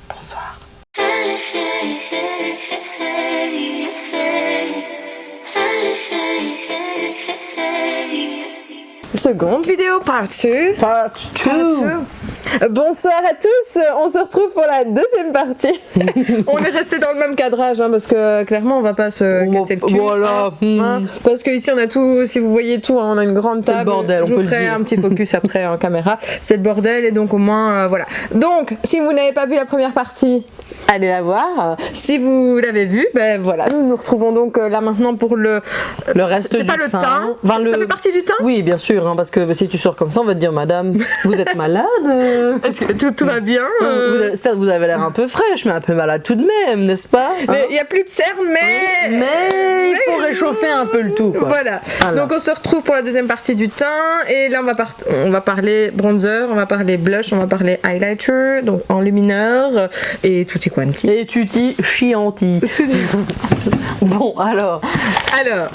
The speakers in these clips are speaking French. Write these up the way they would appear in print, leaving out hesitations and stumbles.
Bonsoir. Seconde vidéo part 2. Part 2. Bonsoir à tous, on se retrouve pour la deuxième partie. On est resté dans le même cadrage parce que clairement on va pas se casser le cul. Voilà. Parce que ici on a tout, si vous voyez tout, on a une grande table. C'est le bordel, on je peut vous le ferai dire. un petit focus après en caméra. C'est le bordel et donc au moins voilà. Donc si vous n'avez pas vu la première partie, allez la voir. Si vous l'avez vue, ben voilà, nous nous retrouvons donc là maintenant pour le reste c'est du pas le temps. teint. Enfin, Ça fait partie du teint. Oui, bien sûr, parce que si tu sors comme ça, on va te dire, madame, vous êtes malade. Est-ce que tout va bien? Certes, vous avez l'air un peu fraîche, mais un peu malade tout de même, n'est-ce pas? Il n'y a plus de cerne, Mais il faut réchauffer un peu le tout, quoi. Voilà. Voilà. Donc on se retrouve pour la deuxième partie du teint et là on va parler bronzer, on va parler blush, on va parler highlighter, donc enlumineur et tutti quanti. Et tutti chianti. Bon, alors,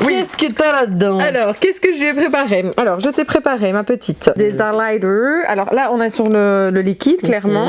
Oui. qu'est-ce que t'as là-dedans? Alors, qu'est-ce que j'ai préparé? Alors, je t'ai préparé, ma petite, des highlighters. Alors là, on est sur le liquide, clairement.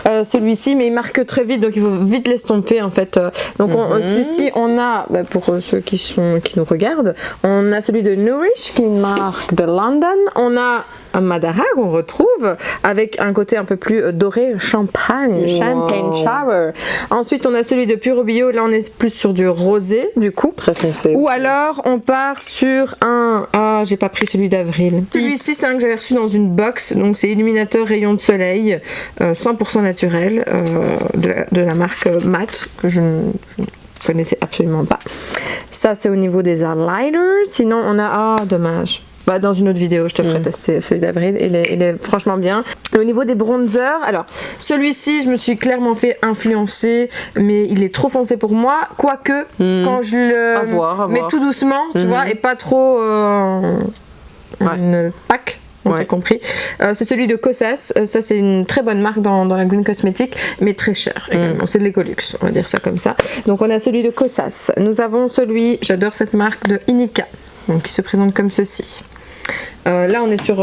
Celui-ci, mais il marque très vite, donc il faut vite l'estomper, en fait. Donc, celui-ci, on a, pour ceux qui nous regardent, on a celui de Nourish, qui est une marque de London. On a un Madara qu'on retrouve avec un côté un peu plus doré, champagne shower. Ensuite, on a celui de Puro Bio. Là, on est plus sur du rosé, du coup. Très foncé. Ou alors, on part sur un... Ah, j'ai pas pris celui d'avril. Celui-ci, c'est un que j'avais reçu dans une box. Donc, c'est Illuminateur Rayon de Soleil, 100% naturel, de la marque Matte, que je ne connaissais absolument pas. Ça, c'est au niveau des highlighters. Sinon, on a... Ah, dommage. Bah, dans une autre vidéo, je te ferai tester celui d'avril. Il est franchement bien. Et au niveau des bronzers, alors celui-ci, je me suis clairement fait influencer, mais il est trop foncé pour moi. Quoique, quand je le mets tout doucement, tu vois, et pas trop une pack. On s'est compris. C'est celui de Kosas. Ça, c'est une très bonne marque dans la Green Cosmetics, mais très cher également. C'est de l'Ecolux, on va dire ça comme ça. Donc, on a celui de Kosas. Nous avons celui, j'adore cette marque, de Inika, donc qui se présente comme ceci. Là, on est sur...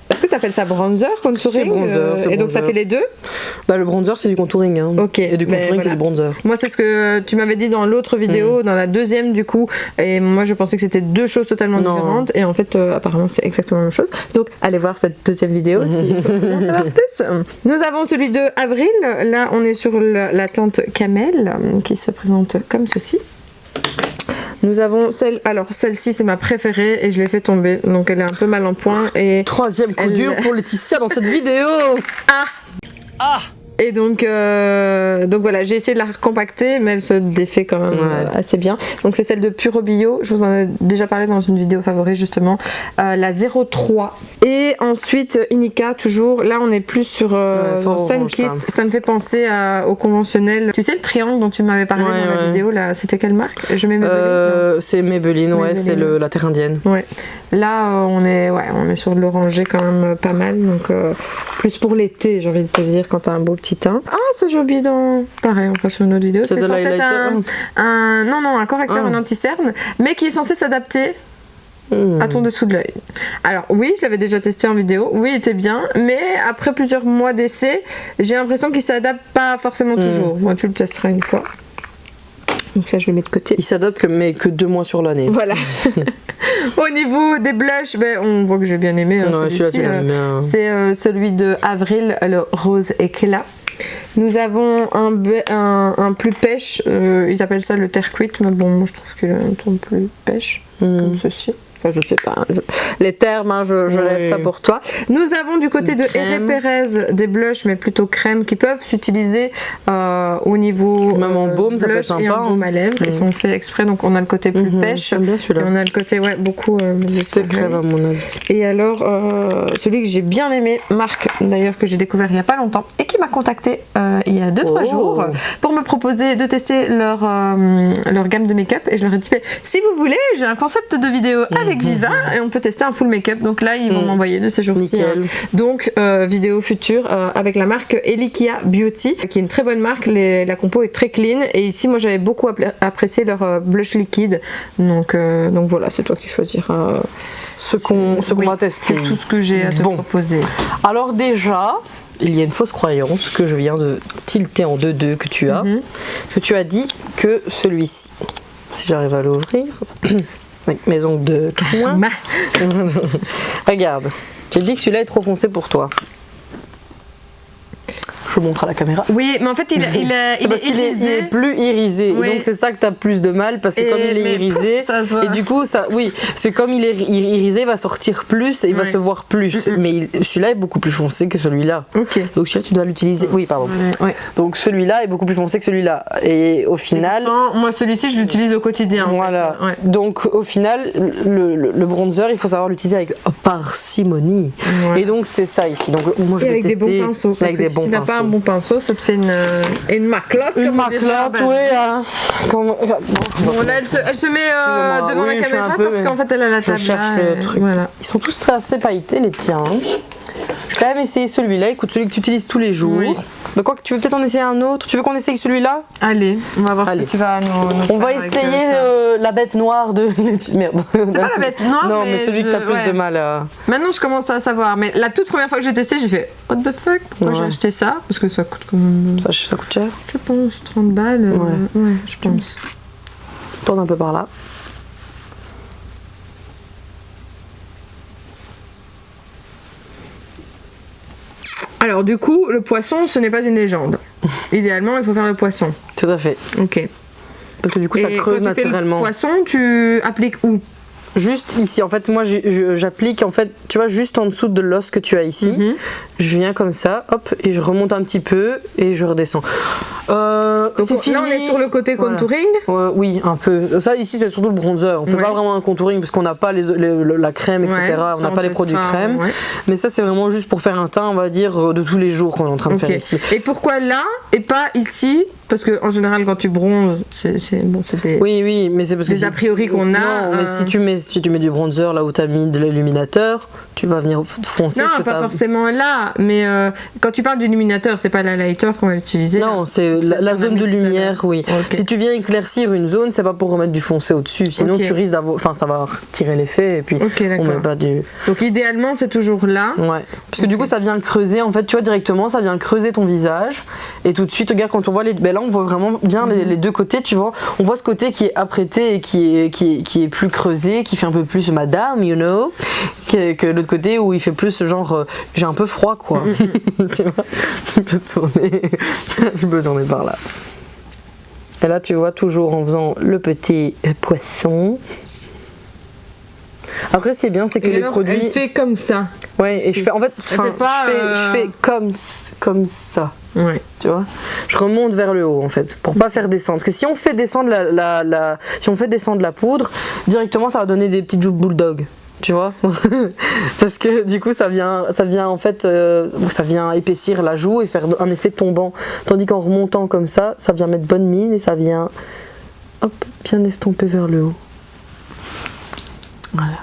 Est-ce que tu appelles ça bronzer, contouring? Et donc, ça fait les deux? Bah, le bronzer, c'est du contouring. Hein. Ok. Et du contouring, voilà. c'est du bronzer. Moi, c'est ce que tu m'avais dit dans l'autre vidéo, dans la deuxième, du coup. Et moi, je pensais que c'était deux choses totalement différentes. Et en fait, apparemment, c'est exactement la même chose. Donc, allez voir cette deuxième vidéo si vous voulez en savoir plus. Nous avons celui de avril. Là, on est sur la teinte Camel, qui se présente comme ceci. Nous avons celle-ci c'est ma préférée et je l'ai fait tomber, donc elle est un peu mal en point et... Troisième coup dur pour Laetitia dans cette vidéo. Et donc voilà, j'ai essayé de la recompacter, mais elle se défait quand même assez bien. Donc c'est celle de Puro Bio, je vous en ai déjà parlé dans une vidéo favorite justement, la 03. Et ensuite Inika, toujours, là on est plus sur Sunkissed, ça me fait penser au conventionnel. Tu sais le triangle dont tu m'avais parlé dans la vidéo, là, c'était quelle marque? Je mets Maybelline. C'est Maybelline, c'est la terre indienne. Ouais. Là on est sur de l'orangé quand même pas mal, donc plus pour l'été j'ai envie de te dire quand t'as un beau petit teint. Ah ça j'ai oublié dans... Pareil, on passe sur une autre vidéo. C'est censé être un correcteur en anti-cerne, mais qui est censé s'adapter à ton dessous de l'œil. Alors oui, je l'avais déjà testé en vidéo, oui il était bien, mais après plusieurs mois d'essai, j'ai l'impression qu'il s'adapte pas forcément toujours. Moi tu le testeras une fois. Donc ça je le mets de côté. Il s'adapte mais que 2 mois sur l'année. Voilà. Au niveau des blushs, on voit que j'ai bien aimé. C'est celui de avril, le rose éclat. Nous avons un plus pêche, ils appellent ça le terre-cuite, mais bon, moi je trouve qu'il est un ton plus pêche, comme ceci. Enfin, je sais pas, les termes, je laisse ça pour toi. Nous avons du côté de Herré Pérez des blushs, mais plutôt crème, qui peuvent s'utiliser au niveau même en baume, ça peut être sympa. Et en baume à lèvres. Ils sont faits exprès, donc on a le côté plus pêche. J'aime bien celui-là. Et on a le côté, beaucoup c'était crème à mon avis. Et alors, celui que j'ai bien aimé, marque d'ailleurs que j'ai découvert il y a pas longtemps et qui m'a contacté il y a 2-3 jours pour me proposer de tester leur gamme de make-up. Et je leur ai dit, si vous voulez, j'ai un concept de vidéo avec Viva et on peut tester un full make-up. Donc là, ils vont m'envoyer de ces jours-ci. Donc, vidéo future avec la marque Elikia Beauty, qui est une très bonne marque. La compo est très clean. Et ici, moi, j'avais beaucoup apprécié leur blush liquide. Donc voilà, c'est toi qui choisiras ce qu'on va tester. C'est tout ce que j'ai à te proposer. Alors déjà, il y a une fausse croyance que je viens de tilter en 2-2 que tu as. Que tu as dit que celui-ci, si j'arrive à l'ouvrir, avec mes ongles de chouin. Regarde, tu dis que celui-là est trop foncé pour toi. Je montre à la caméra. Oui, mais en fait, il est plus irisé. Oui. Et donc, c'est ça que tu as plus de mal parce que comme il est irisé, et du coup, c'est comme il est irisé, il va sortir plus et il va se voir plus. Mais celui-là est beaucoup plus foncé que celui-là. Okay. Donc, celui-là, tu dois l'utiliser. Oui, pardon. Ouais. Donc, celui-là est beaucoup plus foncé que celui-là. Et au final. Et pourtant, moi, celui-ci, je l'utilise au quotidien. Voilà. Ouais. Donc, au final, le bronzer, il faut savoir l'utiliser avec parcimonie. Ouais. Et donc, c'est ça ici. Donc, moi, je vais avec tester. Des bons pinceaux, avec des bons pinceaux. Un bon pinceau, ça te fait une maclotte. Une maclotte, oui. Bon, là, elle se met devant la caméra parce qu'en fait, elle a la table. Je cherche le truc. Voilà. Ils sont tous assez pailletés, les tiens. Je vais quand même essayer celui-là. Écoute, celui que tu utilises tous les jours. Oui. Mais quoi que tu veux peut-être en essayer un autre. Tu veux qu'on essaye celui-là? Allez, on va voir ce que tu vas nous on va essayer la bête noire de merde. C'est pas la bête noire. Non, mais celui que t'as plus de mal à. Maintenant, je commence à savoir. Mais la toute première fois que j'ai testé, j'ai fait what the fuck? Pourquoi j'ai acheté ça? Parce que ça coûte comme. Ça coûte cher? Je pense 30 balles. Ouais, je pense. Tourne un peu par là. Alors du coup, le poisson, ce n'est pas une légende. Idéalement, il faut faire le poisson. Tout à fait. Ok. Parce que du coup, ça creuse naturellement. Le poisson, tu appliques où? Juste ici, en fait, moi j'applique, en fait, tu vois, juste en dessous de l'os que tu as ici. Je viens comme ça, hop, et je remonte un petit peu et je redescends. C'est fini. Là, on est sur le côté contouring. Oui, un peu. Ça, ici, c'est surtout le bronzer. On fait pas vraiment un contouring parce qu'on n'a pas la crème, etc. On n'a pas les produits crème. Mais ça, c'est vraiment juste pour faire un teint, on va dire, de tous les jours qu'on est en train de faire ici. Et pourquoi là et pas ici? Parce qu'en général, quand tu bronzes, c'est des. Oui, mais c'est parce que. Des a priori qu'on a. Non, mais si tu mets du bronzer là où tu as mis de l'illuminateur, tu vas venir foncer. Non, pas forcément là. Mais quand tu parles d'illuminateur, c'est pas la lighter qu'on va utiliser. Non, c'est la zone de lumière, oui. Okay. Si tu viens éclaircir une zone, c'est pas pour remettre du foncé au-dessus. Sinon, tu risques d'avoir. Enfin, ça va retirer l'effet et puis on met pas du. Donc, idéalement, c'est toujours là. Ouais. Parce que du coup, ça vient creuser. En fait, tu vois, directement, ça vient creuser ton visage. Et tout de suite, regarde, quand on voit les. Ben là, on voit vraiment bien les deux côtés, tu vois. On voit ce côté qui est apprêté et qui est plus creusé, qui fait un peu plus madame, you know, que l'autre côté où il fait plus genre j'ai un peu froid, quoi. Tu vois, tu peux tourner par là. Et là, tu vois, toujours en faisant le petit poisson. Après, ce qui est bien, c'est que les produits. Elle fait comme ça. Ouais, et je fais en fait, je fais comme ça. Ouais. Tu vois, je remonte vers le haut en fait pour pas faire descendre. Parce que si on fait descendre si on fait descendre la poudre, directement ça va donner des petites joues bulldog. Tu vois, parce que du coup ça vient en fait ça vient épaissir la joue et faire un effet tombant. Tandis qu'en remontant comme ça vient mettre bonne mine et ça vient bien estomper vers le haut. Voilà.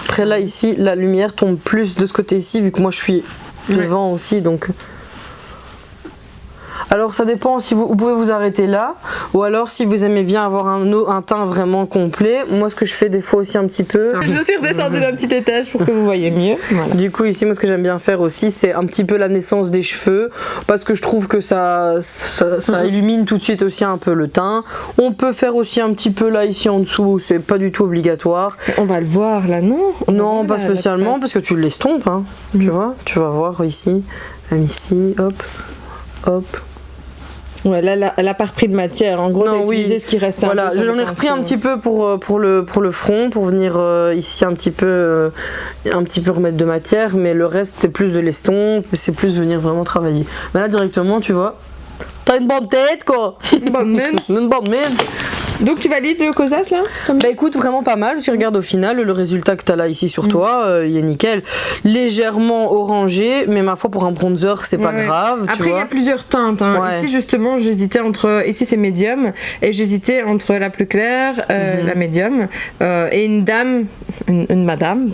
Après là ici la lumière tombe plus de ce côté-ci vu que moi je suis devant aussi donc. Alors ça dépend si vous pouvez vous arrêter là ou alors si vous aimez bien avoir un teint vraiment complet. Moi ce que je fais des fois aussi un petit peu. Je suis redescendue d'un petit étage pour que vous voyez mieux. Voilà. Du coup ici moi ce que j'aime bien faire aussi c'est un petit peu la naissance des cheveux parce que je trouve que ça illumine tout de suite aussi un peu le teint. On peut faire aussi un petit peu là ici en dessous, c'est pas du tout obligatoire. On va le voir là non? Non pas spécialement parce que tu l'estompes hein, tu vois, tu vas voir ici, même ici, hop. Ouais, là, elle a pas repris de matière. En gros, t'as utilisé ce qui restait. Voilà, j'en ai repris un petit peu pour le front, pour venir ici un petit peu remettre de matière, mais le reste c'est plus de l'estompe, c'est plus venir vraiment travailler. Mais là directement, tu vois, t'as une bonne tête quoi. Une bonne mine. Une bonne mine. Donc tu valides le COSAS là? Bah écoute, vraiment pas mal. Tu regardes au final le résultat que t'as là ici sur toi, il est nickel. Légèrement orangé, mais ma foi pour un bronzer c'est pas grave. Après il y a plusieurs teintes. Hein. Ouais. Ici justement j'hésitais entre, ici c'est médium, et j'hésitais entre la plus claire, la médium, et une dame, une madame,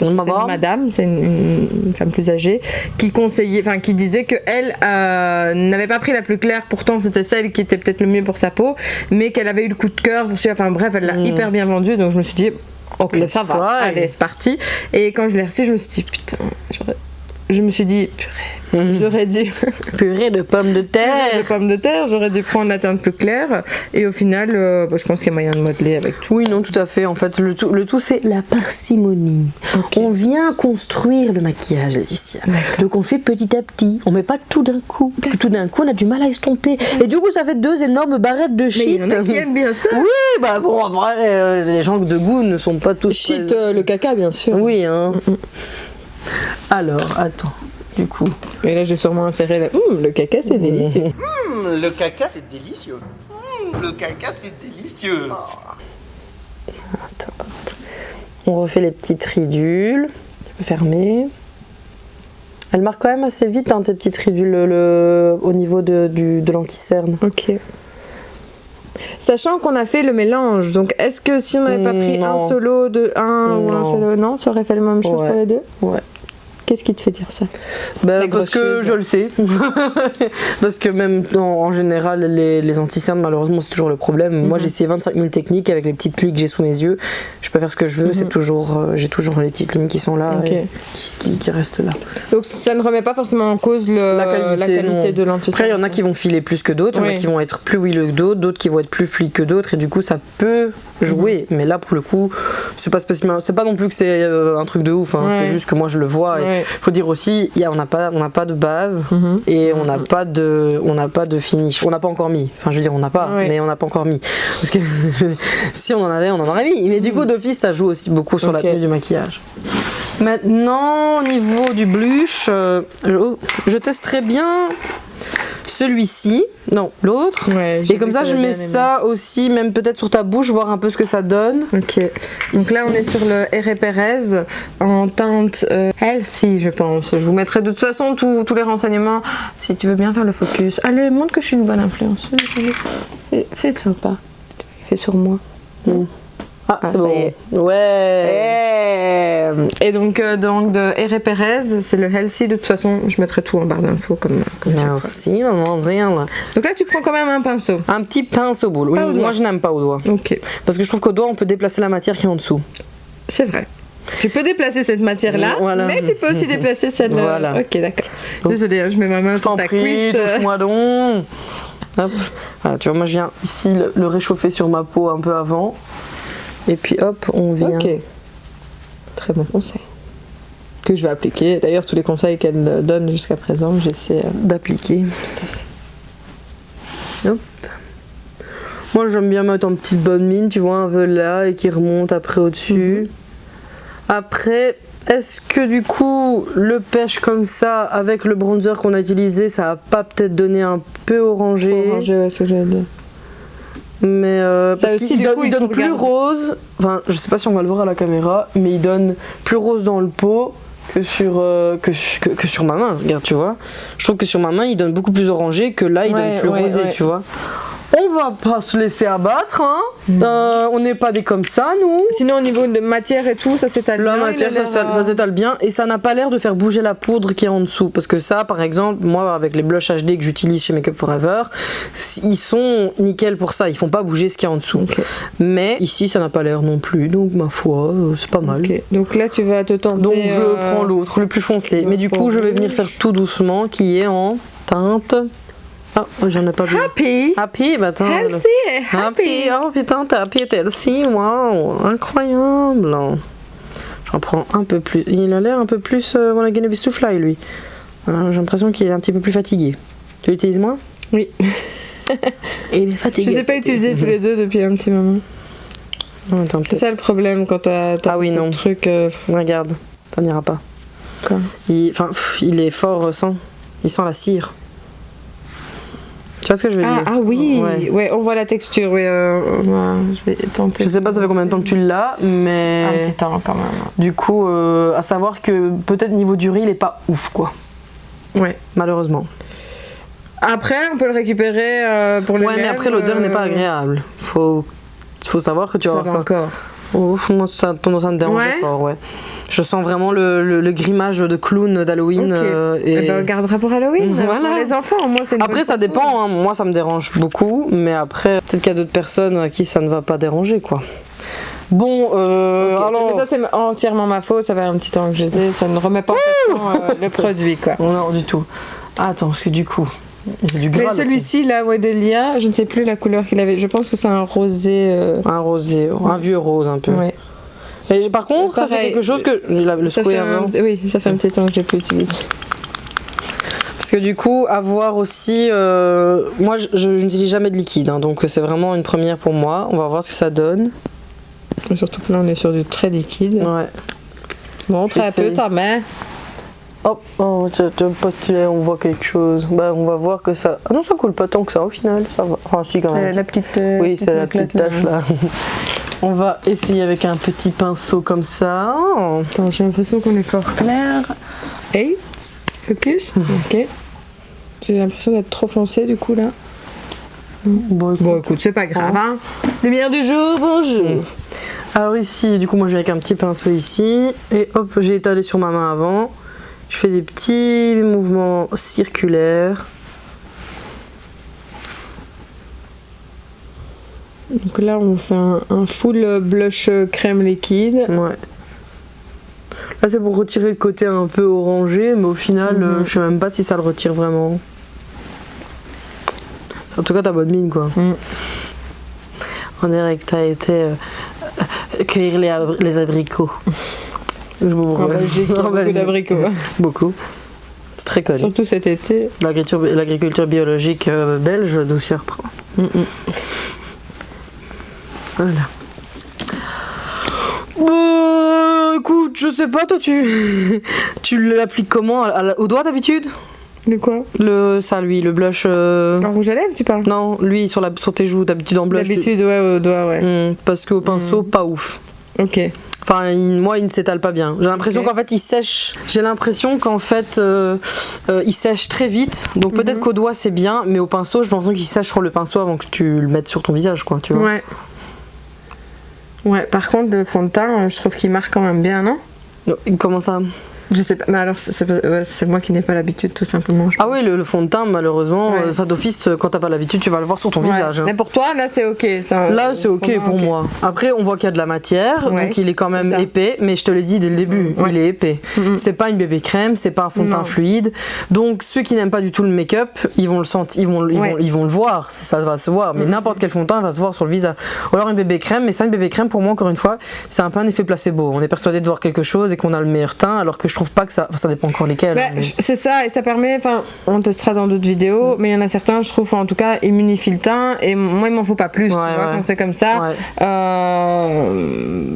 c'est une femme plus âgée, qui conseillait, enfin qui disait que elle n'avait pas pris la plus claire, pourtant c'était celle qui était peut-être le mieux pour sa peau, mais qu'elle avait eu le coup de cœur. Enfin bref, elle l'a hyper bien vendu, donc je me suis dit ok, ça va, allez c'est parti. Et quand je l'ai reçu, je me suis dit putain, je me suis dit, purée, j'aurais dû... Purée de pommes de terre. de pommes de terre, j'aurais dû prendre la teinte plus claire. Et au final, je pense qu'il y a moyen de modeler avec tout. Oui, non, tout à fait. En fait, le tout c'est la parcimonie. Okay. On vient construire le maquillage, Laetitia. Donc on fait petit à petit. On met pas tout d'un coup. Parce que tout d'un coup, on a du mal à estomper. Et du coup, ça fait 2 énormes barrettes de shit. Mais il y en a qui aiment bien ça. Oui, bah bon, après, les gens de goût ne sont pas tous... Shit, le caca, bien sûr. Oui, hein. Alors, attends. Du coup. Et là, j'ai sûrement inséré là. Le caca, c'est délicieux. Le caca, c'est délicieux. Le caca, c'est délicieux. Attends. On refait les petites ridules. Tu peux fermer. Elle marque quand même assez vite, hein, tes petites ridules au niveau de l'anti-cerne. Ok. Sachant qu'on a fait le mélange, donc est-ce que si on n'avait pas pris un solo de ou un solo, non, ça aurait fait la même chose pour les deux? Ouais. Qu'est-ce qui te fait dire ça? Parce que je le sais. Parce que même en général, les anti-cernes, malheureusement, c'est toujours le problème. Moi, j'ai essayé 25 000 techniques avec les petites lignes que j'ai sous mes yeux. Je peux faire ce que je veux, c'est toujours, j'ai toujours les petites lignes qui sont là et qui restent là. Donc ça ne remet pas forcément en cause la qualité de l'anti-cerne. Après, il y en a qui vont filer plus que d'autres, il y en a qui vont être plus huileux que d'autres qui vont être plus fluides que d'autres, et du coup, ça peut jouer. Mais là, pour le coup, c'est pas spécialement, c'est pas non plus que c'est un truc de ouf, hein. C'est juste que moi, je le vois. Et faut dire aussi, on n'a pas de base et on n'a pas de finish. On n'a pas encore mis. Enfin, je veux dire, on n'a pas, mais on n'a pas encore mis. Parce que si on en avait, on en aurait mis. Mais du coup, d'office, ça joue aussi beaucoup sur la tenue du maquillage. Maintenant, au niveau du blush, je testerai bien celui-ci, non, l'autre. Et comme ça, je mets ça aussi, même peut-être sur ta bouche, voir un peu ce que ça donne. Ok. Donc là, on est sur le R. Perez en teinte healthy, je pense. Je vous mettrai de toute façon tous les renseignements si tu veux bien faire le focus. Allez, montre que je suis une bonne influenceuse. Fais sympa. Fais sur moi. Ah, c'est bon. Ouais. Et donc de R. Perez, c'est le healthy. De toute façon, je mettrai tout en barre d'infos comme merci, mademoiselle. Donc là, tu prends quand même un pinceau. Un petit pinceau boule. Oui, moi, je n'aime pas au doigt. Ok. Parce que je trouve qu'au doigt, on peut déplacer la matière qui est en dessous. C'est vrai. Tu peux déplacer cette matière-là, mais tu peux aussi déplacer celle-là. Voilà. Ok, d'accord. Désolée, je mets ma main sur ta cuisse. Touche-moi donc. Hop. Voilà, tu vois, moi, je viens ici le réchauffer sur ma peau un peu avant. Et puis hop, on vient. Ok. Très bon conseil. Que je vais appliquer. D'ailleurs, tous les conseils qu'elle donne jusqu'à présent, j'essaie d'appliquer. Hop. Moi, j'aime bien mettre en petite bonne mine, tu vois, un peu là, et qui remonte après au-dessus. Après, est-ce que du coup, le pêche comme ça, avec le bronzer qu'on a utilisé, ça va pas peut-être donner un peu orangé? Orangé, ouais, c'est ce que j'allais dire. Mais parce qu'il donne plus rose, enfin je sais pas si on va le voir à la caméra, mais il donne plus rose dans le pot que sur ma main, regarde, tu vois. Je trouve que sur ma main il donne beaucoup plus orangé, que là il donne plus rosé, tu vois. On va pas se laisser abattre, hein. On n'est pas des comme ça, nous. Sinon, au niveau de matière et tout, ça s'étale bien. La matière, ça s'étale bien, et ça n'a pas l'air de faire bouger la poudre qui est en dessous. Parce que ça, par exemple, moi, avec les blushs HD que j'utilise chez Make Up Forever, ils sont nickel pour ça. Ils font pas bouger ce qui est en dessous. Okay. Mais ici, ça n'a pas l'air non plus. Donc, ma foi, c'est pas mal. Okay. Donc là, tu vas te tenter. Donc, je prends l'autre, le plus foncé. Mais du coup, je vais venir faire tout doucement, qui est en teinte. Ah, j'en ai pas vu. Happy, bah attends. Happy. Oh putain, t'es happy et healthy, waouh, incroyable. J'en prends un peu plus. Il a l'air un peu plus Wanna Get a Bit to Fly, lui. J'ai l'impression qu'il est un petit peu plus fatigué. Tu l'utilises moins? Oui. Et il est fatigué. Je les ai pas utilisés tous les deux depuis un petit moment. C'est ça le problème quand t'as non. Truc. Regarde, ça n'ira pas. Quoi? Il est fort sang. Il sent la cire. Tu vois ce que je veux dire? Ah oui, ouais, on voit la texture, oui, je vais tenter. Je sais pas ça fait combien de temps que tu l'as, mais... Un petit temps quand même. Du coup, à savoir que peut-être niveau du riz, il est pas ouf, quoi. Ouais. Malheureusement. Après, on peut le récupérer pour les lèvres. Ouais, mais après, l'odeur n'est pas agréable. Faut savoir que tu vas avoir ça. Encore. Oh, moi, ça me dérange fort, ouais. Je sens vraiment le grimage de clown d'Halloween. Et ben, on le gardera pour Halloween. Voilà. Pour les enfants, moi, c'est après, ça dépend. Hein. Moi, ça me dérange beaucoup. Mais après, peut-être qu'il y a d'autres personnes à qui ça ne va pas déranger, quoi. Bon, Mais ça c'est entièrement ma faute, ça fait un petit temps que je les ai, ça ne remet pas en question le produit quoi. Non, du tout. Attends, parce que du coup, j'ai du gras. Mais celui-ci là, Wedelia, je ne sais plus la couleur qu'il avait, je pense que c'est un rosé. Un rosé, un vieux rose un peu. Ouais. Et par contre, ça c'est quelque chose que. Le ça square, oui, ça fait un petit temps que je l'ai plus utilisé. Parce que du coup, avoir aussi. Moi, je n'utilise jamais de liquide, hein, donc c'est vraiment une première pour moi. On va voir ce que ça donne. Et surtout que là, on est sur du très liquide. Ouais. Montre un peu ta main. Hop, oh, on voit quelque chose. Bah, on va voir que ça. Ah non, ça coule pas tant que ça au final. Ça va. Enfin, si, quand même. La petite. Oui, c'est la petite tache là. On va essayer avec un petit pinceau comme ça. Oh. Attends, j'ai l'impression qu'on est fort clair. Hey, focus. Ok. J'ai l'impression d'être trop foncé du coup là. Bon, écoute, c'est pas grave. Hein. Lumière du jour, bonjour. Alors ici, du coup, moi je vais avec un petit pinceau ici. Et hop, j'ai étalé sur ma main avant. Je fais des petits mouvements circulaires. Donc là, on fait un full blush crème liquide. Ouais. Là, c'est pour retirer le côté un peu orangé, mais au final, je sais même pas si ça le retire vraiment. En tout cas, t'as bonne mine, quoi. On dirait que t'as été cueillir les abricots. J'ai beaucoup d'abricots. Beaucoup. C'est très connu. Surtout cet été. L'agriculture biologique belge, d'où je reprends. Voilà. Écoute, je sais pas, toi, tu l'appliques comment au doigt d'habitude? De quoi? Le blush. En rouge à lèvres, tu parles? Non, lui sur tes joues, d'habitude en blush. D'habitude, ouais, au doigt, ouais. Parce qu'au pinceau, pas ouf. Ok. Enfin, moi, il ne s'étale pas bien. J'ai l'impression qu'en fait, il sèche. J'ai l'impression qu'en fait, il sèche très vite. Donc peut-être qu'au doigt, c'est bien, mais au pinceau, je pense qu'il sèche sur le pinceau avant que tu le mettes sur ton visage, quoi, tu vois. Ouais. Ouais, par contre, le fond de teint, je trouve qu'il marque quand même bien, non? Comment ça? Je sais pas, mais alors c'est moi qui n'ai pas l'habitude tout simplement. Ah oui, le fond de teint, malheureusement, ça d'office, quand t'as pas l'habitude, tu vas le voir sur ton visage. Hein. Mais pour toi, là c'est ok. Ça, là c'est ok pour moi. Après, on voit qu'il y a de la matière, donc il est quand même épais, mais je te l'ai dit dès le début, il est épais. C'est pas une bébé crème, c'est pas un fond de teint fluide. Donc ceux qui n'aiment pas du tout le make-up, ils vont le sentir, ils vont le voir, ça va se voir. Mais n'importe quel fond de teint va se voir sur le visage. Ou alors une bébé crème, mais ça, une bébé crème, pour moi, encore une fois, c'est un peu un effet placebo. On est persuadé de voir quelque chose et qu'on a le meilleur teint, alors que je trouve pas que ça dépend encore lesquels. Bah, mais... C'est ça, et ça permet, enfin, on testera dans d'autres vidéos, mais il y en a certains, je trouve, en tout cas, immunifient le teint, et moi, il m'en faut pas plus, tu vois, quand c'est comme ça.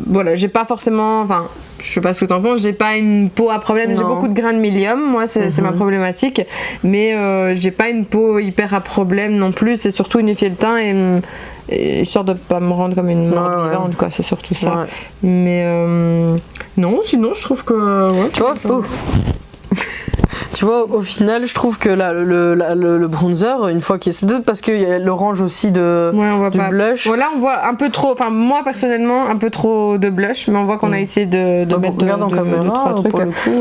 Voilà, j'ai pas forcément, enfin, je sais pas ce que t'en penses, j'ai pas une peau à problème, j'ai beaucoup de grains de milium, moi, c'est ma problématique, mais j'ai pas une peau hyper à problème non plus, c'est surtout unifier le teint et histoire de pas me rendre comme une mort vivante, quoi, c'est surtout ça. Mais non, sinon je trouve que tu vois, tu vois, au final, je trouve que le bronzer, une fois qu'il est... C'est peut-être parce qu'il y a l'orange aussi du blush. Voilà, on voit un peu trop... Enfin, moi, personnellement, un peu trop de blush, mais on voit qu'on a essayé de mettre deux, trois trucs.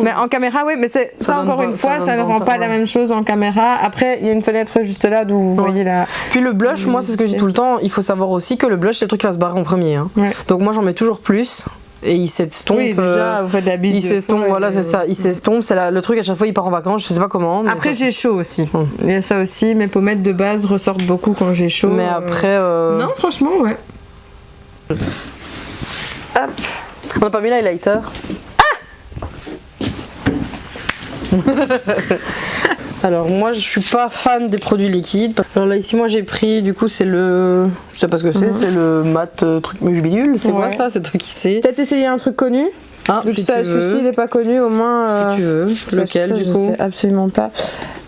Mais en caméra, oui, mais ça encore une fois, ça ne rend pas la même chose en caméra. Après, il y a une fenêtre juste là d'où vous voyez la... Puis le blush, moi, c'est ce que je dis tout le temps, il faut savoir aussi que le blush, c'est le truc qui va se barrer en premier. Hein. Donc moi, j'en mets toujours plus. Et il s'estompe. Oui, déjà, vous faites la bise. Il s'estompe, voilà, c'est ça. Il s'estompe, c'est le truc, à chaque fois, il part en vacances, je sais pas comment. Après, j'ai chaud aussi. Il y a ça aussi, mes pommettes de base ressortent beaucoup quand j'ai chaud. Mais après. Non, franchement, ouais. Hop. On n'a pas mis l'highlighter. Alors moi je suis pas fan des produits liquides. Alors là ici moi j'ai pris, du coup c'est le... Je sais pas ce que c'est, c'est le mat truc mujbidule, c'est quoi ça? C'est toi qui sais. Peut-être essayer un truc connu. Vu que celui-ci il est pas connu, au moins... Si tu veux. Lequel du coup? Je sais absolument pas.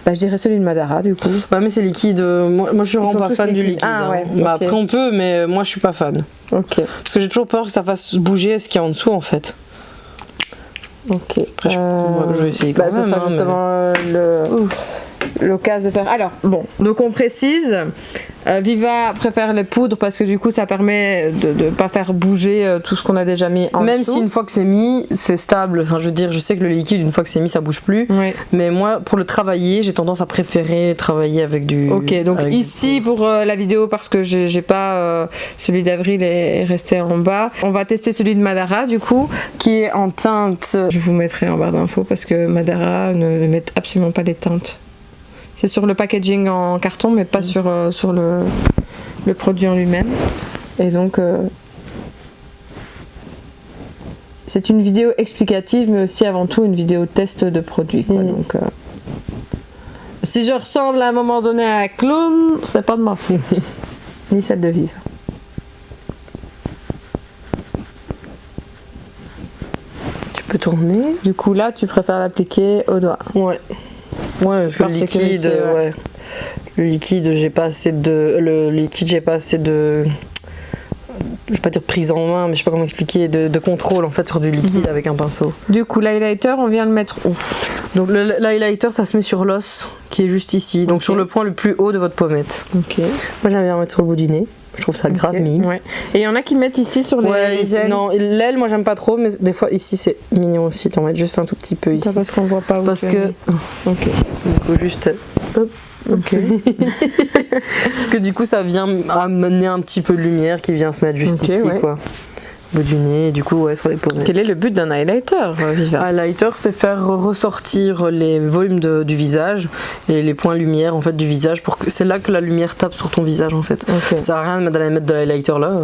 Bah je dirais celui de Madara du coup. Ouais mais c'est liquide, moi je suis vraiment pas fan du liquide. Ah, ouais, bah, après on peut mais moi je suis pas fan. Ok. Parce que j'ai toujours peur que ça fasse bouger ce qu'il y a en dessous en fait. Ok. Après, je vais essayer quand même. Ce sera justement le... l'occasion de faire. Alors, bon, donc on précise. Viva préfère les poudres parce que du coup ça permet de ne pas faire bouger tout ce qu'on a déjà mis en Même dessous. si une fois que c'est mis, c'est stable. Enfin, je veux dire, je sais que le liquide, une fois que c'est mis, ça bouge plus. Oui. Mais moi, pour le travailler, j'ai tendance à préférer travailler avec du. Ok, donc avec ici pour la vidéo, parce que j'ai pas celui d'Avril est resté en bas, on va tester celui de Madara du coup, qui est en teinte. Je vous mettrai en barre d'infos parce que Madara ne met absolument pas les teintes. C'est sur le packaging en carton, mais pas sur le produit en lui-même. Et donc, c'est une vidéo explicative, mais aussi avant tout une vidéo test de produit. Quoi. Donc, si je ressemble à un moment donné à un clown, c'est pas de ma faute. Ni celle de Vive. Tu peux tourner. Du coup, là, tu préfères l'appliquer au doigt. Ouais. Ouais, parce que Par le liquide, sécurité, ouais. ouais. Le liquide, j'ai pas assez de. Le liquide, j'ai pas assez de. Je vais pas dire prise en main, mais je sais pas comment expliquer, de contrôle en fait sur du liquide avec un pinceau. Du coup, l'highlighter, on vient le mettre où? Donc l'highlighter, ça se met sur l'os qui est juste ici, donc sur le point le plus haut de votre pommette. Ok. Moi j'aime bien mettre sur le bout du nez. Je trouve ça grave mignon. Ouais. Et il y en a qui mettent ici sur les, ici, ailes. non, l'aile, moi j'aime pas trop, mais des fois ici c'est mignon aussi. T'en mets juste un tout petit peu ici. C'est parce qu'on voit pas où Parce tu que. as mis. Ok. Il faut juste. Hop. Ok. Parce que du coup ça vient amener un petit peu de lumière qui vient se mettre juste ici ouais. quoi. Au bout du nez, et du coup ouais sur les pommettes. Quel est le but d'un highlighter, Viva? Highlighter, c'est faire ressortir les volumes du visage et les points lumière en fait du visage pour que c'est là que la lumière tape sur ton visage en fait. Ok. Ça sert à rien d'aller mettre de l'highlighter là.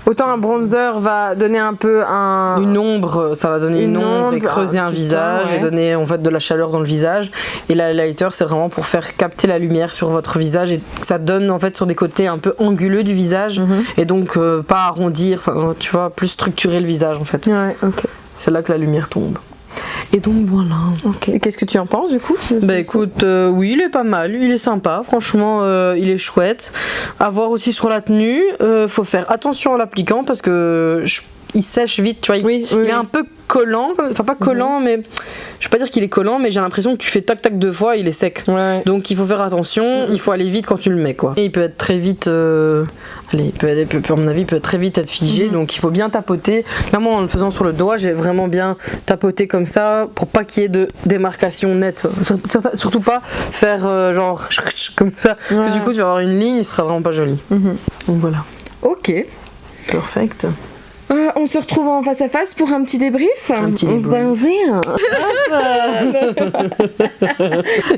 Autant un bronzer va donner un peu Une ombre, ça va donner une ombre et creuser un petit visage teint, ouais. et donner en fait de la chaleur dans le visage. Et l'highlighter, c'est vraiment pour faire capter la lumière sur votre visage et que ça donne en fait sur des côtés un peu anguleux du visage et donc pas arrondir, enfin tu vois, plus structurer le visage en fait. Ouais, ok. C'est là que la lumière tombe. Et donc voilà. Ok. Et qu'est-ce que tu en penses du coup? Bah écoute, oui, il est pas mal, il est sympa, franchement, il est chouette. À voir aussi sur la tenue, faut faire attention en l'appliquant parce que il sèche vite, tu vois. Il est un peu collant, enfin pas collant, mais je vais pas dire qu'il est collant, mais j'ai l'impression que tu fais tac tac 2 fois, il est sec. Ouais. Donc il faut faire attention, il faut aller vite quand tu le mets quoi. Et il peut être très vite, allez, à mon avis, il peut très vite être figé, donc il faut bien tapoter. Là moi en le faisant sur le doigt, j'ai vraiment bien tapoté comme ça pour pas qu'il y ait de démarcation nette. Surtout pas faire genre comme ça, parce que du coup tu vas avoir une ligne, ce sera vraiment pas joli. Donc voilà. Ok. Perfect. On se retrouve en face à face pour un petit débrief. petit On se débrief. va ouvrir.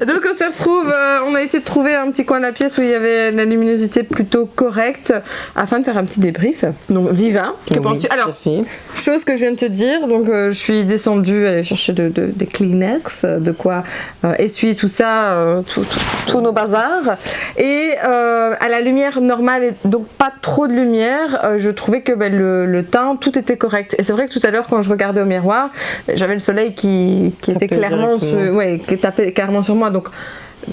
Donc on se retrouve, on a essayé de trouver un petit coin de la pièce où il y avait la luminosité plutôt correcte afin de faire un petit débrief. Donc Viva, que penses-tu? Alors, chose que je viens de te dire, donc je suis descendue aller chercher des Kleenex, de quoi essuyer tout ça, tous nos bazars. Et à la lumière normale, et donc pas trop de lumière, je trouvais que le teint, tout était correct. Et c'est vrai que tout à l'heure, quand je regardais au miroir, j'avais le soleil qui était clairement qui tapait clairement sur moi. Donc,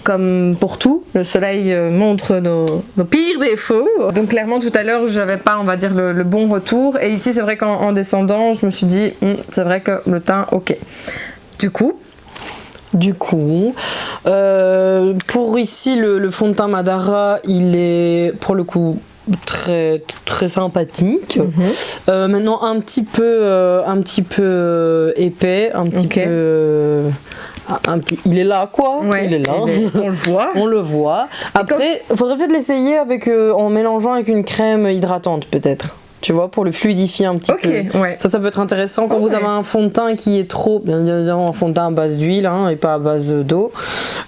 comme pour tout, le soleil montre nos pires défauts. Donc clairement tout à l'heure j'avais pas, on va dire, le bon retour. Et ici c'est vrai qu'en descendant je me suis dit c'est vrai que le teint ok. Du coup, pour ici le fond de teint Madara, il est pour le coup très très sympathique. Maintenant un petit peu épais, un petit peu il est là quoi. Ouais, il est là. On le voit. On le voit. Après, faudrait peut-être l'essayer avec en mélangeant avec une crème hydratante peut-être. Tu vois, pour le fluidifier un petit peu. Ouais. Ça peut être intéressant quand vous avez un fond de teint qui est trop, bien évidemment, un fond de teint à base d'huile et pas à base d'eau.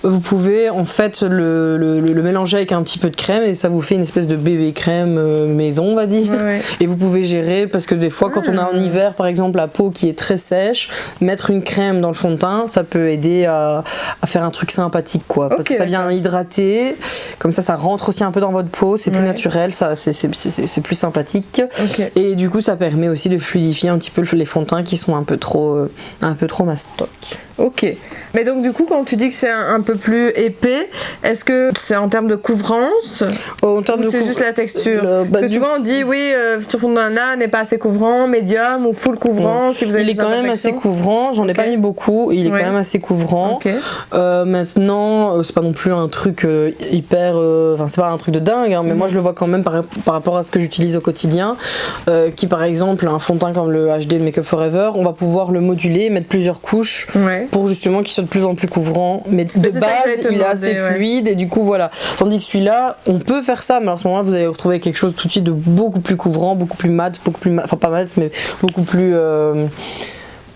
Vous pouvez en fait le mélanger avec un petit peu de crème et ça vous fait une espèce de bébé crème maison, on va dire. Ouais. Et vous pouvez gérer parce que des fois, quand on a en hiver, par exemple, la peau qui est très sèche, mettre une crème dans le fond de teint, ça peut aider à faire un truc sympathique, quoi. Parce que ça vient hydrater, comme ça rentre aussi un peu dans votre peau, c'est plus naturel, ça c'est plus sympathique. Ok. Et du coup, ça permet aussi de fluidifier un petit peu les fonds de teint qui sont un peu trop mastoc. Ok. Mais donc du coup, quand tu dis que c'est un peu plus épais, est-ce que c'est en termes de couvrance En termes ou de c'est juste la texture? bah, Parce que souvent on dit oui, sur fond de teint là n'est pas assez couvrant, médium ou full couvrant. Si vous avez il est des quand même imperfections. assez couvrant, j'en ai pas mis beaucoup, il est quand même assez couvrant. Ok. Maintenant, c'est pas non plus un truc hyper. Enfin, c'est pas un truc de dingue, hein, mais moi je le vois quand même par rapport à ce que j'utilise au quotidien. Qui par exemple, un fond de teint comme le HD Make Up Forever, on va pouvoir le moduler, mettre plusieurs couches pour justement qu'il soit de plus en plus couvrant. Mais de base, il est assez fluide et du coup, voilà. Tandis que celui-là, on peut faire ça, mais à ce moment-là, vous allez retrouver quelque chose tout de suite de beaucoup plus couvrant, beaucoup plus mat, enfin pas mat, mais beaucoup plus.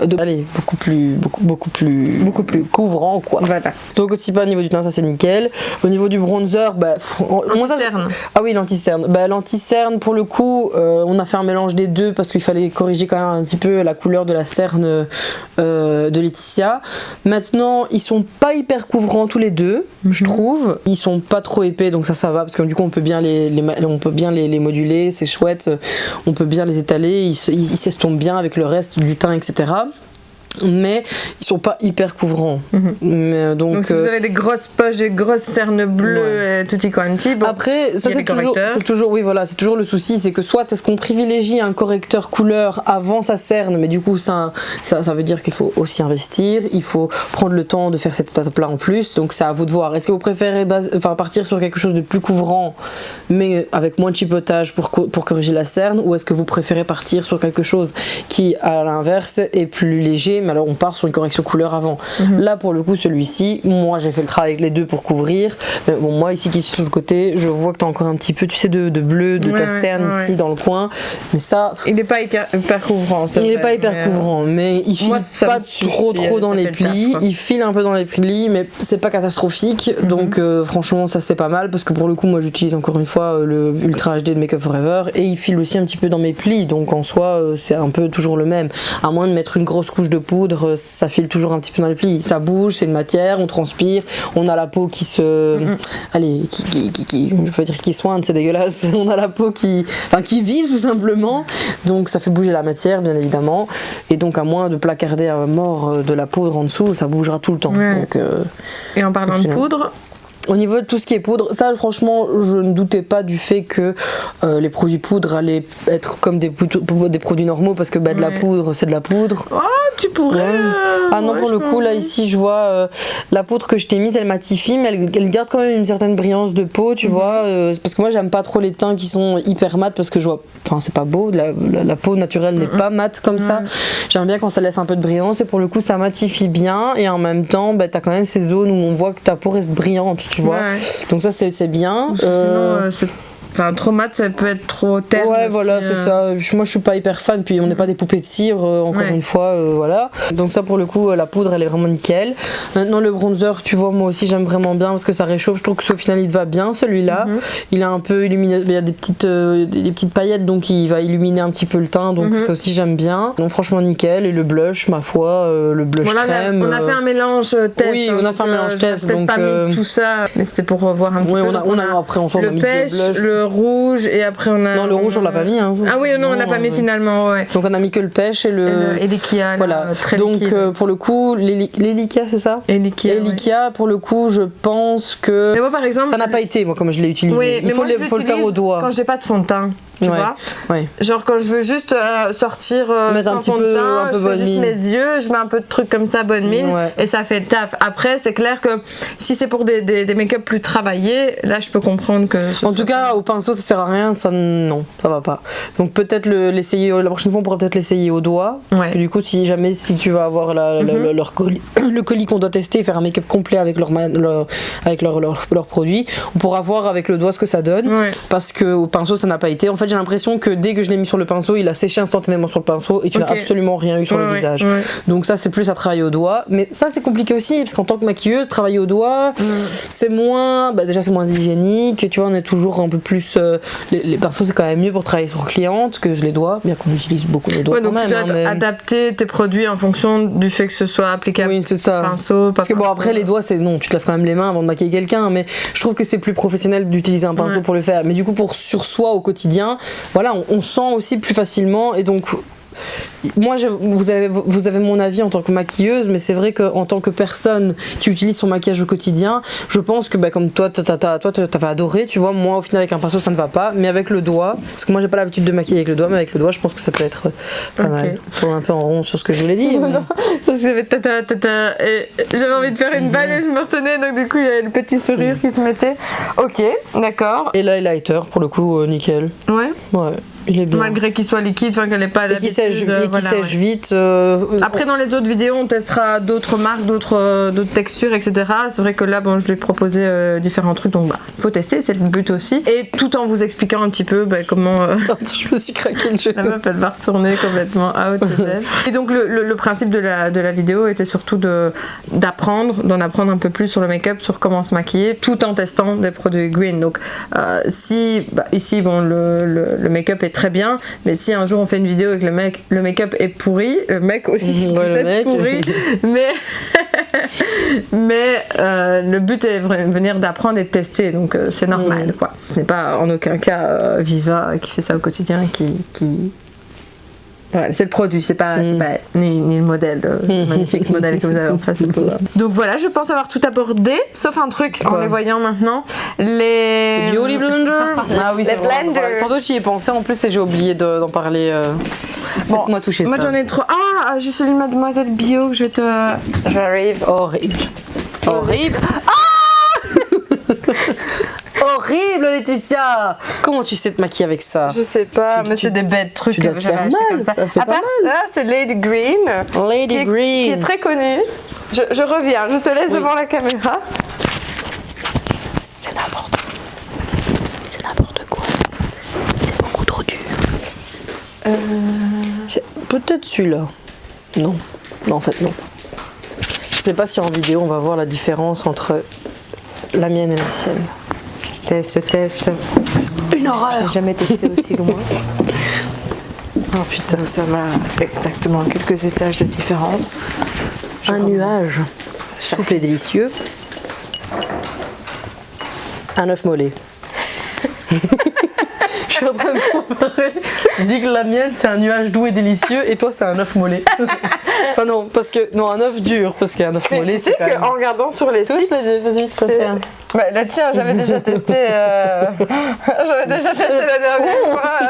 Beaucoup plus couvrant quoi. Voilà. Donc aussi pas au niveau du teint, ça c'est nickel. Au niveau du bronzer, Anti-cerne. Ah oui, l'anti-cerne. L'anti-cerne pour le coup, on a fait un mélange des deux parce qu'il fallait corriger quand même un petit peu la couleur de la cerne de Laetitia. Maintenant, ils sont pas hyper couvrants tous les deux, je trouve. Ils sont pas trop épais, donc ça va parce que du coup on peut bien les moduler, c'est chouette. On peut bien les étaler, ils s'estompent bien avec le reste du teint, etc. Mais ils sont pas hyper couvrants. Mais donc si vous avez des grosses poches, des grosses cernes bleues, tutti quanti, bon, après ça c'est toujours oui voilà, c'est toujours le souci, c'est que soit est-ce qu'on privilégie un correcteur couleur avant sa cerne, mais du coup ça veut dire qu'il faut aussi investir, il faut prendre le temps de faire cette étape là en plus, donc c'est à vous de voir. Est-ce que vous préférez partir sur quelque chose de plus couvrant mais avec moins de chipotage pour corriger la cerne, ou est-ce que vous préférez partir sur quelque chose qui à l'inverse est plus léger, mais alors on part sur une correction couleur avant. Là pour le coup celui-ci, moi j'ai fait le travail avec les deux pour couvrir, mais bon moi ici qui suis sur le côté, je vois que t'as encore un petit peu, tu sais, de bleu de ta cerne ici dans le coin, mais ça il n'est pas hyper couvrant, il n'est pas hyper couvrant, mais il file pas trop dans les plis, il file un peu dans les plis, mais c'est pas catastrophique, donc franchement ça c'est pas mal, parce que pour le coup moi j'utilise encore une fois le Ultra HD de Make Up Forever, et il file aussi un petit peu dans mes plis, donc en soi c'est un peu toujours le même, à moins de mettre une grosse couche de poudre, ça file toujours un petit peu dans les plis, ça bouge, c'est une matière, on transpire, on a la peau qui se allez, qui je peux dire qui soigne, c'est dégueulasse, on a la peau qui vise tout simplement, donc ça fait bouger la matière bien évidemment, et donc à moins de placarder à mort de la poudre en dessous, ça bougera tout le temps. Donc, et en parlant de poudre, au niveau de tout ce qui est poudre, ça franchement je ne doutais pas du fait que les produits poudre allaient être comme des produits normaux, parce que de la poudre c'est de la poudre. Oh tu pourrais ah non, pour le coup là ici je vois la poudre que je t'ai mise, elle matifie, mais elle garde quand même une certaine brillance de peau, tu vois, parce que moi j'aime pas trop les teints qui sont hyper mat, parce que je vois, enfin c'est pas beau, la peau naturelle n'est pas mate comme ça, j'aime bien quand ça laisse un peu de brillance, et pour le coup ça matifie bien, et en même temps t'as quand même ces zones où on voit que ta peau reste brillante, tu vois, donc ça c'est bien. Sinon enfin trop mat, ça peut être trop terne. Ouais aussi, voilà c'est ça, moi je suis pas hyper fan, puis on n'est pas des poupées de cire encore une fois, voilà, donc ça pour le coup la poudre elle est vraiment nickel. Maintenant le bronzer, tu vois, moi aussi j'aime vraiment bien parce que ça réchauffe, je trouve que au final il te va bien celui-là, il est un peu illuminé, il y a des petites paillettes, donc il va illuminer un petit peu le teint, donc ça aussi j'aime bien, donc franchement nickel. Et le blush, ma foi, le blush crème, on a fait un mélange test, oui on a fait un mélange test, donc pas mis tout ça, mais c'était pour voir un petit peu. Après on le mis pêche, le blush, le rouge, et après on a... Non, le rouge on l'a pas mis. Ah oui, non, on l'a pas mis finalement, Donc on a mis que le pêche et l'Elikia, voilà. très donc pour le coup, l'Elikia c'est ça, Elikia, pour le coup, je pense que mais moi, par exemple, ça n'a pas été, moi, comme je l'ai utilisé. Oui, il faut le faire au doigt. Quand j'ai pas de fond de teint. Tu vois, genre quand je veux juste sortir mettre sans fond de teint, je fais juste mes yeux, je mets un peu de trucs comme ça, bonne mine, et ça fait le taf. Après c'est clair que si c'est pour des make-up plus travaillés, là je peux comprendre que en tout cas au pinceau ça sert à rien, ça non, ça va pas. Donc peut-être l'essayer la prochaine fois, on pourra peut-être l'essayer au doigt, parce que du coup si tu vas avoir leur colis, le colis qu'on doit tester et faire un make-up complet avec leurs produits, on pourra voir avec le doigt ce que ça donne, parce que au pinceau ça n'a pas été. En fait j'ai l'impression que dès que je l'ai mis sur le pinceau, il a séché instantanément sur le pinceau et tu n'as absolument rien eu sur le visage. Donc ça c'est plus à travailler au doigt, mais ça c'est compliqué aussi parce qu'en tant que maquilleuse, travailler au doigt c'est moins, déjà c'est moins hygiénique, tu vois, on est toujours un peu plus les pinceaux c'est quand même mieux pour travailler sur cliente que les doigts, bien qu'on utilise beaucoup les doigts donc quand même. Tu dois adapter tes produits en fonction du fait que ce soit applicable. Oui, c'est ça. Pinceau, parce que bon après les doigts c'est non, tu te laves quand même les mains avant de maquiller quelqu'un, mais je trouve que c'est plus professionnel d'utiliser un pinceau pour le faire. Mais du coup sur soi au quotidien, voilà, on sent aussi plus facilement et donc moi vous avez mon avis en tant que maquilleuse, mais c'est vrai qu'en tant que personne qui utilise son maquillage au quotidien, je pense que comme toi t'avais adoré, tu vois, moi au final avec un pinceau ça ne va pas, mais avec le doigt, parce que moi j'ai pas l'habitude de maquiller avec le doigt, mais avec le doigt je pense que ça peut être pas mal. Tourne un peu en rond sur ce que je voulais dire. Non, parce que j'avais envie de faire une balle et je me retenais, donc du coup il y avait le petit sourire qui se mettait. Ok, d'accord. Et l'highlighter pour le coup nickel. Ouais. Il est bien. Malgré qu'il soit liquide, enfin qu'elle n'ait pas d'habitude. Et qui sèche vite. Après, dans les autres vidéos, on testera d'autres marques, d'autres textures, etc. C'est vrai que là, bon, je lui ai proposé différents trucs, donc il faut tester, c'est le but aussi. Et tout en vous expliquant un petit peu comment. Je me suis craqué le jeu. La meuf, elle va retourner complètement out. Et donc, le principe de la vidéo était surtout d'en apprendre un peu plus sur le make-up, sur comment se maquiller, tout en testant des produits green. Donc, ici, bon, le make-up est très bien, mais si un jour on fait une vidéo et que le make-up est pourri, le mec aussi peut-être pourri, mais le but est venir d'apprendre et de tester, donc c'est normal quoi. Ce n'est pas en aucun cas Viva qui fait ça au quotidien qui... Voilà, c'est le produit, c'est pas ni le modèle, le magnifique modèle que vous avez en face. Donc voilà, je pense avoir tout abordé, sauf un truc en les voyant maintenant, les Beauty Blender. Ah oui, les blenders. Tantôt j'y ai pensé en plus et j'ai oublié d'en parler. Laisse-moi toucher ça. Moi j'en ai trop. Ah, j'ai celui de Mademoiselle Bio que je vais te. J'arrive. Horrible. Horrible Laetitia. Comment tu sais te maquiller avec ça? Je sais pas, mais c'est des bêtes trucs que j'avais acheté comme ça. À part ça, c'est Lady Green. Qui est très connue. Je reviens, je te laisse devant la caméra. C'est n'importe quoi. C'est beaucoup trop dur. Peut-être celui-là. Non, en fait non. Je sais pas si en vidéo on va voir la différence entre la mienne et la sienne. Test. Une horreur. J'ai jamais testé aussi loin. Oh putain. Nous sommes à exactement quelques étages de différence. Un nuage souple et délicieux. Un œuf mollet. Je suis en train de comparer. Je dis que la mienne c'est un nuage doux et délicieux et toi c'est un œuf mollet. Enfin non, un œuf dur parce qu'un œuf mollet tu sais qu'en regardant sur les sites, vas-y, je préfère. La tienne, j'avais déjà testé. J'avais déjà testé la dernière fois.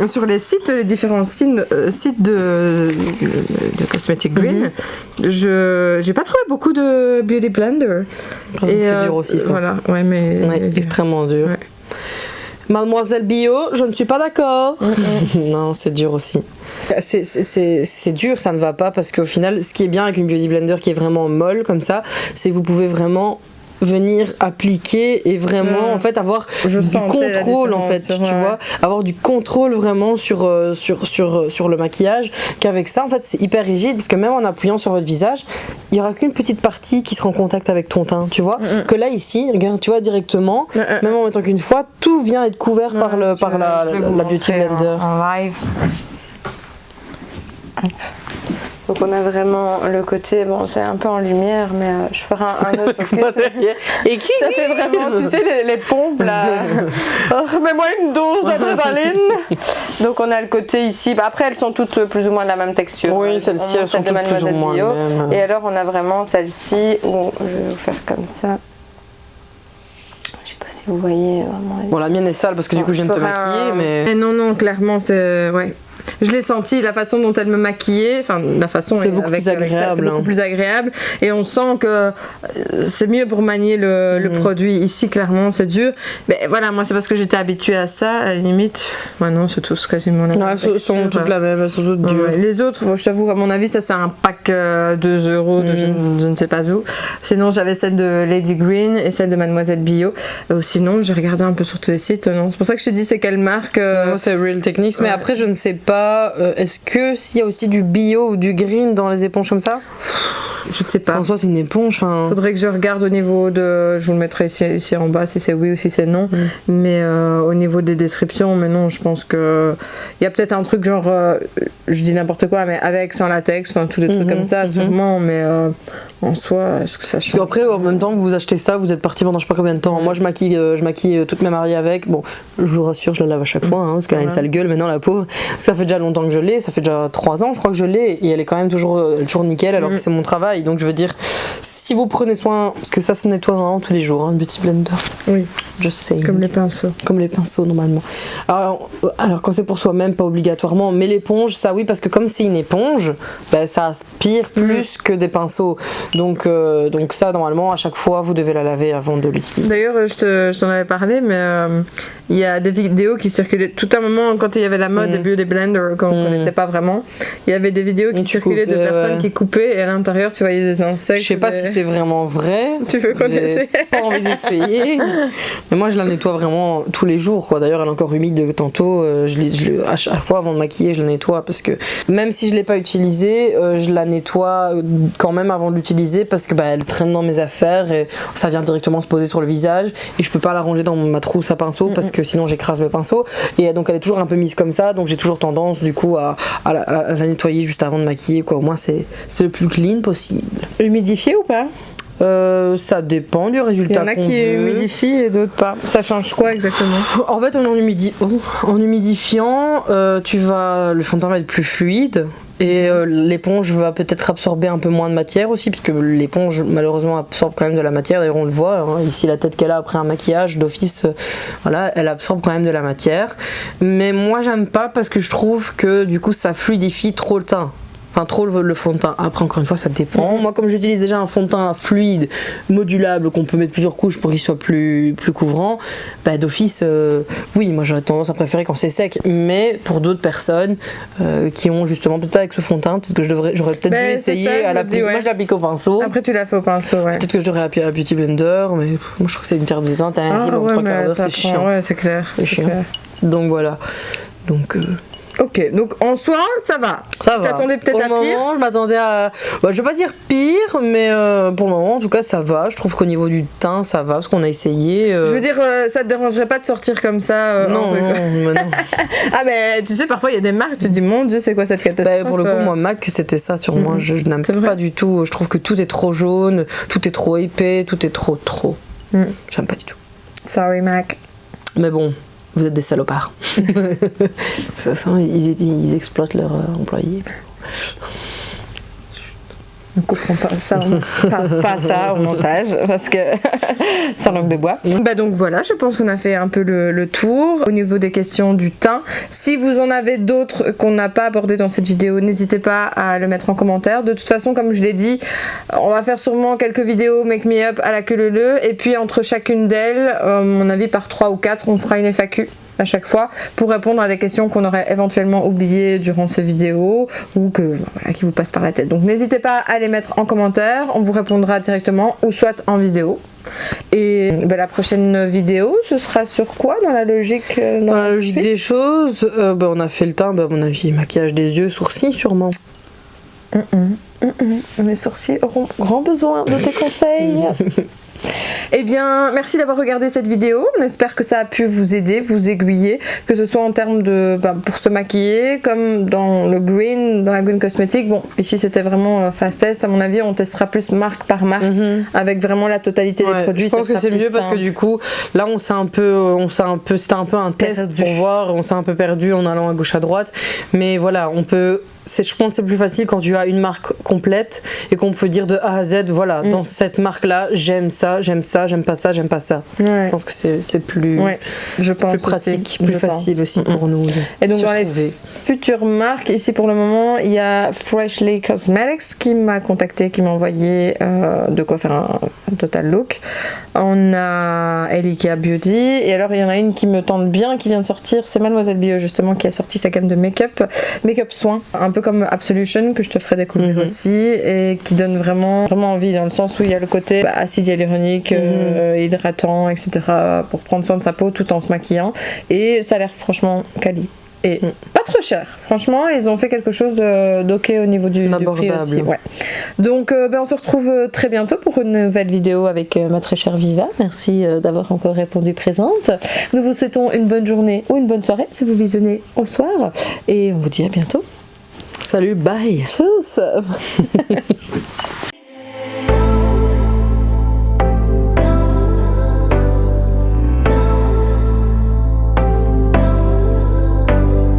Sur les sites, les différents sites de Cosmetic Green, j'ai pas trouvé beaucoup de Beauty Blender. C'est dur aussi ça. Voilà, mais extrêmement dur. Ouais. Mademoiselle Bio, je ne suis pas d'accord. Non, c'est dur aussi. C'est dur, ça ne va pas parce qu'au final, ce qui est bien avec une Beauty Blender qui est vraiment molle comme ça, c'est que vous pouvez vraiment venir appliquer et vraiment en fait avoir du contrôle en fait, tu vois, avoir du contrôle vraiment sur le maquillage, qu'avec ça en fait c'est hyper rigide parce que même en appuyant sur votre visage il y aura qu'une petite partie qui sera en contact avec ton teint, tu vois, que là ici regarde, tu vois directement, même en mettant qu'une fois tout vient être couvert par la Beauty Blender en live. Donc on a vraiment le côté, bon c'est un peu en lumière, mais je ferai un autre focus. Et qui ça fait vraiment, tu sais, les pompes là. Mets-moi une dose d'adrénaline. Donc on a le côté ici, après elles sont toutes plus ou moins de la même texture. Oui, celles-ci elles sont toutes plus ou moins même. Et alors on a vraiment celle-ci où je vais vous faire comme ça. Je sais pas si vous voyez vraiment. Bon la mienne est sale parce que du coup je viens de te maquiller, mais non, clairement c'est... Ouais. Je l'ai senti, la façon dont elle me maquillait, enfin la façon c'est beaucoup plus agréable. C'est beaucoup plus agréable et on sent que c'est mieux pour manier le produit. Ici clairement c'est dur, mais voilà, moi c'est parce que j'étais habituée à ça, à la limite. Non, c'est tous quasiment la même. Elles sont toutes la même, elles sont toutes dures. Les autres, bon, je t'avoue, à mon avis ça c'est un pack 2 € de je ne sais pas où. Sinon j'avais celle de Lady Green et celle de Mademoiselle Bio. Sinon j'ai regardé un peu sur tous les sites, non, c'est pour ça que je te dis c'est quelle marque. Moi c'est Real Techniques, mais après je ne sais pas. Est-ce que s'il y a aussi du bio ou du green dans les éponges comme ça? Je ne sais pas. En soi, c'est une éponge. Faudrait que je regarde au niveau de. Je vous le mettrai ici en bas si c'est oui ou si c'est non. Mais au niveau des descriptions, mais non, je pense que. Il y a peut-être un truc genre. Je dis n'importe quoi, mais avec, sans latex, enfin tous les trucs comme ça, sûrement. Mais en soi, est-ce que ça change? Parce qu'après, en même temps, vous achetez ça, vous êtes parti pendant je sais pas combien de temps. Moi, je maquille toutes mes mariées avec. Bon, je vous rassure, je la lave à chaque fois, parce qu'elle a une sale gueule maintenant, la pauvre. Ça fait déjà longtemps que je l'ai, ça fait déjà 3 ans, je crois que je l'ai, et elle est quand même toujours nickel, alors que c'est mon travail. Donc, je veux dire, si vous prenez soin, parce que ça se nettoie vraiment tous les jours, Beauty Blender. Oui. Je sais. Comme les pinceaux. Comme les pinceaux, normalement. Alors quand c'est pour soi-même, pas obligatoirement, mais l'éponge, ça oui, parce que comme c'est une éponge, ça aspire plus que des pinceaux. Donc ça, normalement, à chaque fois, vous devez la laver avant de l'utiliser. D'ailleurs, je t'en avais parlé, mais il y a des vidéos qui circulaient tout un moment quand il y avait la mode des Beauty Blender, qu'on connaissait pas vraiment. Il y avait des vidéos qui circulaient de personnes qui coupaient, et à l'intérieur, tu voyais des insectes. Je sais pas si c'est vraiment vrai. Tu veux qu'on essaie? J'ai pas envie d'essayer. Mais moi, je la nettoie vraiment tous les jours, quoi. D'ailleurs, elle est encore humide de tantôt. À chaque fois, avant de maquiller, je la nettoie parce que même si je l'ai pas utilisée, je la nettoie quand même avant de l'utiliser parce que elle traîne dans mes affaires et ça vient directement se poser sur le visage et je peux pas la ranger dans ma trousse à pinceaux parce que sinon j'écrase mes pinceaux et donc elle est toujours un peu mise comme ça, donc j'ai toujours tendance du coup à la nettoyer juste avant de maquiller, quoi. Au moins c'est le plus clean possible. Humidifié ou pas? Ça dépend du résultat. Il y en a qui humidifient et d'autres pas. Ça change quoi exactement? En fait, en humidifiant, le fond de teint va être plus fluide. Et l'éponge va peut-être absorber un peu moins de matière aussi, parce que l'éponge malheureusement absorbe quand même de la matière. D'ailleurs on le voit, ici la tête qu'elle a après un maquillage d'office, voilà, elle absorbe quand même de la matière. Mais moi j'aime pas parce que je trouve que du coup ça fluidifie trop le teint. Enfin, trop le fond de teint. Après, encore une fois, ça dépend. Moi, comme j'utilise déjà un fond de teint fluide, modulable, qu'on peut mettre plusieurs couches pour qu'il soit plus couvrant, d'office, oui, moi j'aurais tendance à préférer quand c'est sec. Mais pour d'autres personnes qui ont justement peut-être avec ce fond de teint, peut-être que j'aurais peut-être dû essayer à l'appliquer. Moi, je l'applique au pinceau. Après, tu l'as fait au pinceau, ouais. Peut-être que je devrais l'appliquer à la Beauty Blender, mais moi, je trouve que c'est une perte de teint. T'as un rive en 3 quarts d'heure, c'est chiant. Ouais, c'est clair. C'est chiant. Donc voilà. Donc. Ok, donc en soi, ça va. Ça va. Tu t'attendais peut-être à pire? Pour le moment, je m'attendais à... je vais pas dire pire, mais pour le moment, en tout cas, ça va. Je trouve qu'au niveau du teint, ça va, parce qu'on a essayé. Je veux dire, ça te dérangerait pas de sortir comme ça non, mais non. Ah, mais tu sais, parfois, il y a des marques, tu te dis, mon Dieu, c'est quoi cette catastrophe? Pour le coup, moi, MAC, c'était ça sur moi. Je n'aime pas du tout. Je trouve que tout est trop jaune, tout est trop épais, tout est trop. J'aime pas du tout. Sorry, MAC. Mais bon... Vous êtes des salopards. Ça sent, ils exploitent leurs employés. Ne couperons pas ça, pas ça au montage parce que sans langue de bois. Donc voilà, je pense qu'on a fait un peu le tour au niveau des questions du teint. Si vous en avez d'autres qu'on n'a pas abordé dans cette vidéo, n'hésitez pas à le mettre en commentaire. De toute façon, comme je l'ai dit, on va faire sûrement quelques vidéos make me up à la queue leu leu et puis entre chacune d'elles, à mon avis par 3 ou 4, on fera une FAQ à chaque fois pour répondre à des questions qu'on aurait éventuellement oubliées durant ces vidéos ou qui vous passent par la tête. Donc n'hésitez pas à les mettre en commentaire, on vous répondra directement ou soit en vidéo. Et la prochaine vidéo, ce sera sur quoi dans la logique dans la logique des choses, on a fait le teint, à mon avis, maquillage des yeux, sourcils sûrement. Mes sourcils auront grand besoin de tes conseils. Eh bien, merci d'avoir regardé cette vidéo. On espère que ça a pu vous aider, vous aiguiller, que ce soit en termes de pour se maquiller, comme dans le green, dans la green cosmétique. Bon, ici c'était vraiment fast test. À mon avis, on testera plus marque par marque, avec vraiment la totalité des produits. Je pense que c'est mieux parce que du coup, là, c'était un peu un test pour voir. On s'est un peu perdu en allant à gauche à droite, mais voilà, on peut. Je pense que c'est plus facile quand tu as une marque complète et qu'on peut dire de A à Z, voilà, dans cette marque-là, j'aime ça, j'aime pas ça, j'aime pas ça. Ouais. Je pense que c'est plus, plus pratique, plus facile aussi pour nous. Et donc dans les futures marques, ici pour le moment, il y a Freshly Cosmetics qui m'a contacté, qui m'a envoyé de quoi faire un total look. On a Elika Beauty, et alors il y en a une qui me tente bien, qui vient de sortir, c'est Mademoiselle Bio justement, qui a sorti sa gamme de make-up soin, un peu comme Absolution, que je te ferai découvrir aussi, et qui donne vraiment envie, dans le sens où il y a le côté acide hyaluronique, hydratant, etc., pour prendre soin de sa peau tout en se maquillant, et ça a l'air franchement quali. Et pas trop cher, franchement, ils ont fait quelque chose d'ok au niveau du prix aussi. Ouais. Donc on se retrouve très bientôt pour une nouvelle vidéo avec ma très chère Viva. Merci d'avoir encore répondu présente. Nous vous souhaitons une bonne journée ou une bonne soirée si vous visionnez au soir, et on vous dit à bientôt. Salut, bye. Tchuss.